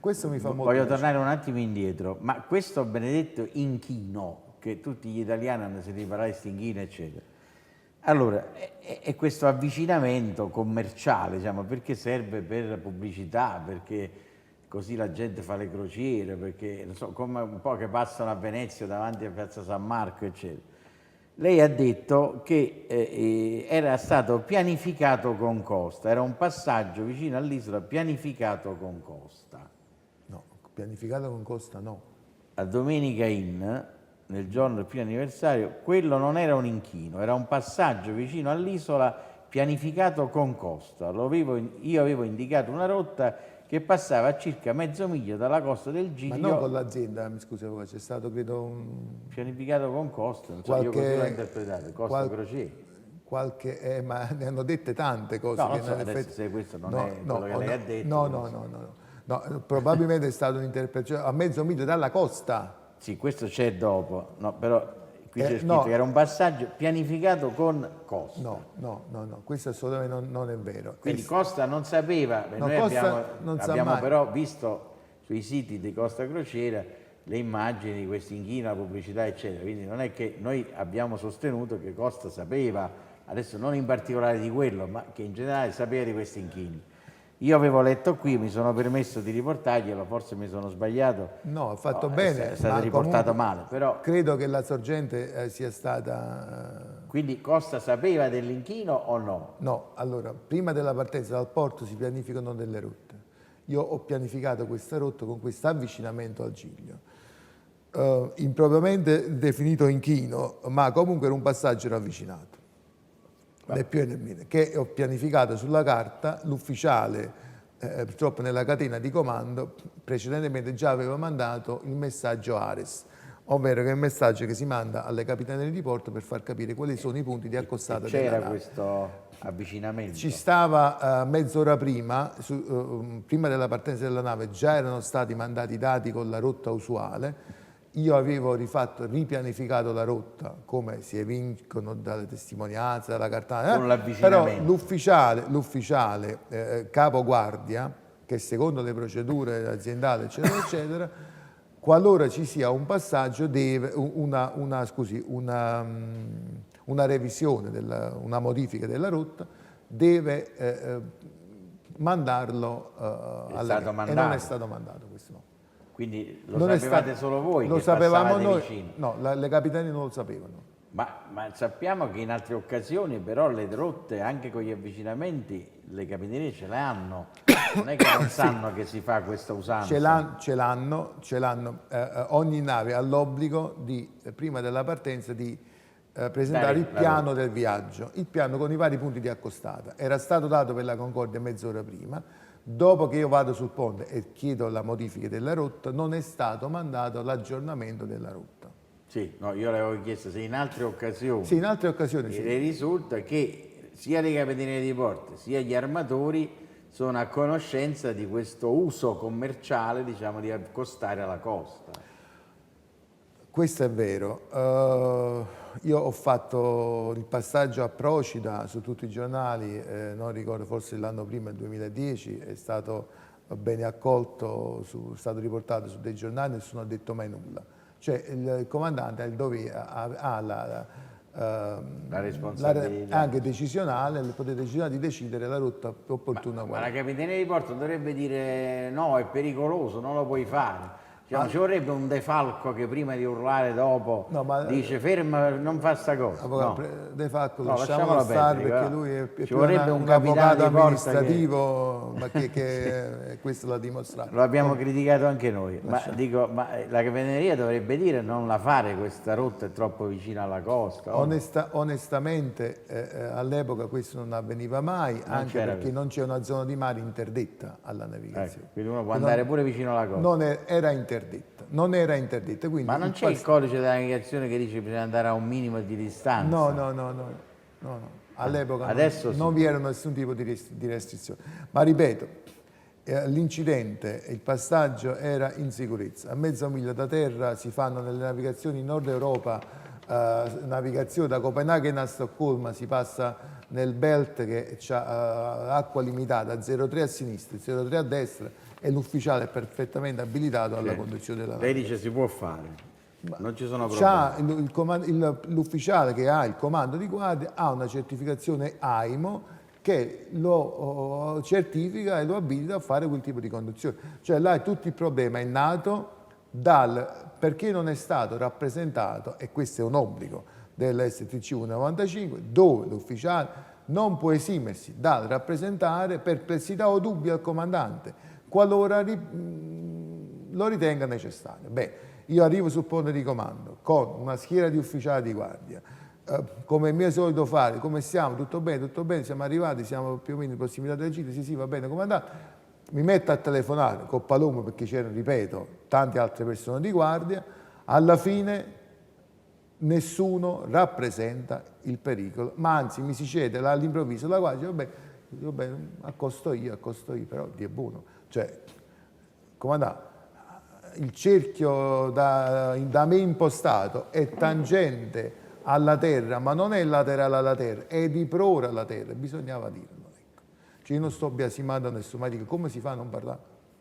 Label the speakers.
Speaker 1: Questo mi fa molto
Speaker 2: Voglio
Speaker 1: piacere.
Speaker 2: tornare un attimo indietro, ma questo benedetto inchino, che tutti gli italiani hanno sentito parlare di stinchino, eccetera. Allora, è questo avvicinamento commerciale, diciamo, perché serve per pubblicità, perché così la gente fa le crociere, perché, non so, come un po' che passano a Venezia davanti a Piazza San Marco, eccetera. Lei ha detto che era stato pianificato con Costa, era un passaggio vicino all'isola pianificato con Costa.
Speaker 1: No, pianificato con Costa no.
Speaker 2: A Domenica Inn, nel giorno del primo anniversario, quello non era un inchino, era un passaggio vicino all'isola pianificato con Costa. Io avevo indicato una rotta che passava a circa mezzo miglio dalla costa del
Speaker 1: Ma non
Speaker 2: Giglio,
Speaker 1: con l'azienda, mi scusi, c'è stato credo un...
Speaker 2: pianificato con Costa, non so, io così l'ho interpretato, Costa
Speaker 1: qual-
Speaker 2: Crociere.
Speaker 1: ma ne hanno dette tante cose.
Speaker 2: No, non
Speaker 1: che
Speaker 2: so,
Speaker 1: in
Speaker 2: adesso
Speaker 1: effetti-
Speaker 2: se questo non
Speaker 1: no,
Speaker 2: è
Speaker 1: no,
Speaker 2: quello che lei ha detto.
Speaker 1: no,
Speaker 2: non
Speaker 1: no,
Speaker 2: so.
Speaker 1: no, no, no, probabilmente è stata un'interpretazione a mezzo miglio dalla costa.
Speaker 2: Sì, questo c'è dopo, no, però qui c'è scritto
Speaker 1: no.
Speaker 2: che era un passaggio pianificato con Costa.
Speaker 1: No, questo assolutamente non è vero.
Speaker 2: Quindi Costa non sapeva,
Speaker 1: No,
Speaker 2: noi
Speaker 1: Costa non sa
Speaker 2: abbiamo
Speaker 1: mai.
Speaker 2: però visto sui siti di Costa Crociera le immagini di questi inchini, la pubblicità, eccetera. Quindi non è che noi abbiamo sostenuto che Costa sapeva, adesso non in particolare di quello, ma che in generale sapeva di questi inchini. Io avevo letto qui, mi sono permesso di riportarglielo, forse mi sono sbagliato.
Speaker 1: No, ha fatto
Speaker 2: No,
Speaker 1: bene.
Speaker 2: è stato
Speaker 1: ma
Speaker 2: riportato
Speaker 1: comunque
Speaker 2: male, però
Speaker 1: credo che la sorgente sia stata...
Speaker 2: quindi Costa sapeva dell'inchino o no?
Speaker 1: No, allora, prima della partenza dal porto si pianificano delle rotte. Io ho pianificato questa rotta con questo avvicinamento al Giglio. Impropriamente definito inchino, ma comunque era un passaggio ravvicinato. Né più né meno. Che ho pianificato sulla carta, l'ufficiale, purtroppo nella catena di comando, precedentemente già aveva mandato il messaggio Ares, ovvero che è il messaggio che si manda alle capitanerie di porto per far capire quali sono i punti di accostata della
Speaker 2: C'era
Speaker 1: nave.
Speaker 2: questo avvicinamento?
Speaker 1: Ci stava mezz'ora prima, prima della partenza della nave, già erano stati mandati i dati con la rotta usuale. Io avevo ripianificato la rotta, come si evincono dalle testimonianze, dalla carta.
Speaker 2: Con
Speaker 1: Però
Speaker 2: l'avvicinamento.
Speaker 1: l'ufficiale capoguardia, che secondo le procedure aziendali, eccetera, eccetera, qualora ci sia un passaggio, deve una revisione, una modifica della rotta, deve mandarlo alla
Speaker 2: stato
Speaker 1: e non è stato mandato questo no.
Speaker 2: Quindi lo
Speaker 1: Non è
Speaker 2: sapevate
Speaker 1: stato-
Speaker 2: solo voi
Speaker 1: lo
Speaker 2: che
Speaker 1: sapevamo
Speaker 2: passavate
Speaker 1: noi,
Speaker 2: vicino?
Speaker 1: no, le capitanie non lo sapevano.
Speaker 2: Ma sappiamo che in altre occasioni però le rotte, anche con gli avvicinamenti, le capitanerie ce le hanno. Non è che non sanno che si fa questa usanza.
Speaker 1: Ce l'hanno. Ogni nave ha l'obbligo di, prima della partenza, di presentare il piano del viaggio, il piano con i vari punti di accostata. Era stato dato per la Concordia mezz'ora prima. Dopo che io vado sul ponte e chiedo la modifica della rotta, non è stato mandato l'aggiornamento della rotta.
Speaker 2: Sì, no, io le avevo chiesto se in altre occasioni.
Speaker 1: Sì, in altre occasioni
Speaker 2: E
Speaker 1: sì.
Speaker 2: le risulta che sia le capitanerie di porto sia gli armatori sono a conoscenza di questo uso commerciale, diciamo, di accostare alla costa.
Speaker 1: Questo è vero. Io ho fatto il passaggio a Procida su tutti i giornali, non ricordo, forse l'anno prima, il 2010, è stato bene accolto, è stato riportato su dei giornali, nessuno ha detto mai nulla. Cioè il comandante ha il dovere, ha
Speaker 2: La responsabilità.
Speaker 1: anche decisionale, il potere decisionale di decidere la rotta più opportuna.
Speaker 2: Ma la capitaneria di porto dovrebbe dire no, è pericoloso, non lo puoi fare. Cioè, ci vorrebbe un defalco che prima di urlare dopo dice ferma, non fa sta cosa.
Speaker 1: Avvocato, De Falco,
Speaker 2: No,
Speaker 1: lasciamolo
Speaker 2: lasciamolo
Speaker 1: stare
Speaker 2: perdere,
Speaker 1: perché
Speaker 2: però.
Speaker 1: lui è
Speaker 2: Ci
Speaker 1: più
Speaker 2: vorrebbe un
Speaker 1: un
Speaker 2: capitano
Speaker 1: avvocato
Speaker 2: di porta
Speaker 1: amministrativo, ma che questo l'ha dimostrato.
Speaker 2: Lo abbiamo criticato anche noi, ma dico, ma la capitaneria dovrebbe dire non la fare questa rotta, è troppo vicina alla costa.
Speaker 1: Onestamente all'epoca questo non avveniva mai, anche
Speaker 2: c'era
Speaker 1: perché non c'è una zona di mare interdetta alla navigazione.
Speaker 2: Quindi uno può andare pure vicino alla costa.
Speaker 1: Non era interdetta. Quindi
Speaker 2: Ma non c'è il codice della navigazione che dice che bisogna andare a un minimo di distanza?
Speaker 1: No. All'epoca
Speaker 2: Adesso
Speaker 1: non vi era nessun tipo di restrizione. Ma ripeto, l'incidente, il passaggio era in sicurezza. A mezzo miglio da terra si fanno nelle navigazioni in Nord Europa, navigazione da Copenaghen a Stoccolma, si passa nel belt che ha acqua limitata, 0,3 a sinistra, 0,3 a destra e l'ufficiale è perfettamente abilitato alla
Speaker 2: Sì.
Speaker 1: conduzione della
Speaker 2: Lei
Speaker 1: nave.
Speaker 2: dice si può fare, non ci sono
Speaker 1: C'ha
Speaker 2: problemi.
Speaker 1: l'ufficiale che ha il comando di guardia ha una certificazione AIMO che lo certifica e lo abilita a fare quel tipo di conduzione. Cioè là tutto il problema è nato perché non è stato rappresentato, e questo è un obbligo dell'STC 195, dove l'ufficiale non può esimersi dal rappresentare perplessità o dubbi al comandante, qualora lo ritenga necessario. Beh, io arrivo sul ponte di comando con una schiera di ufficiali di guardia, come è mio solito fare, come siamo, tutto bene, siamo arrivati, siamo più o meno in prossimità del giro, sì, va bene, comandante. Mi metto a telefonare con Palomo perché c'erano, ripeto, tante altre persone di guardia, alla fine nessuno rappresenta il pericolo, ma anzi mi si cede all'improvviso la guardia, vabbè, accosto io, però Dio è buono. Cioè, comandante, il cerchio da me impostato è tangente alla terra, ma non è laterale alla terra, è di prora alla terra, bisognava dirlo. Ecco. Cioè io non sto biasimando nessuno, ma dico come si fa a non parlare?